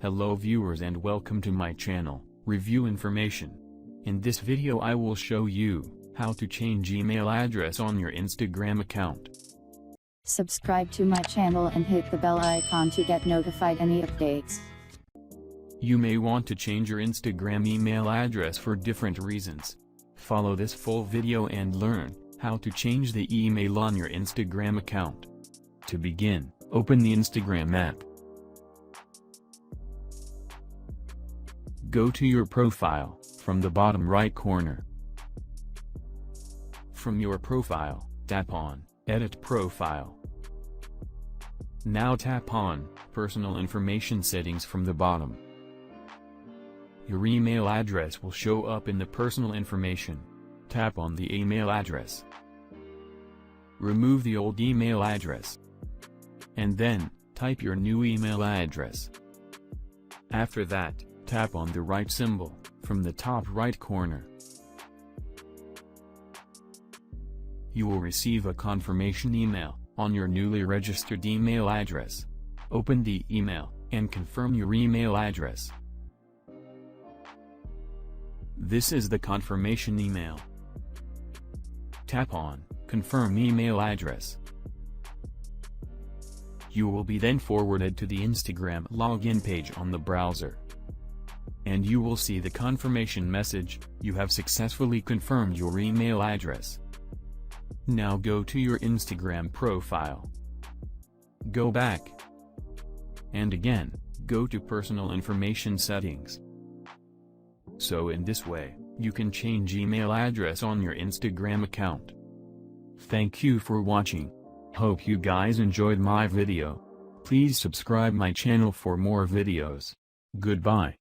Hello viewers and welcome to my channel, Review Information. In this video I will show you how to change email address on your Instagram account. Subscribe to my channel and hit the bell icon to get notified any updates. You may want to change your Instagram email address for different reasons. Follow this full video and learn how to change the email on your Instagram account. To begin, open the Instagram app. Go to your profile, from the bottom right corner. From your profile, tap on Edit Profile. Now tap on Personal Information Settings from the bottom. Your email address will show up in the personal information. Tap on the email address. Remove the old email address. And then, type your new email address. After that, tap on the right symbol, from the top right corner. You will receive a confirmation email on your newly registered email address. Open the email, and confirm your email address. This is the confirmation email. Tap on Confirm Email Address. You will be then forwarded to the Instagram login page on the browser. And you will see the confirmation message, you have successfully confirmed your email address. Now go to your Instagram profile. Go back. And again, go to Personal Information Settings. So in this way, you can change email address on your Instagram account. Thank you for watching. Hope you guys enjoyed my video. Please subscribe my channel for more videos. Goodbye.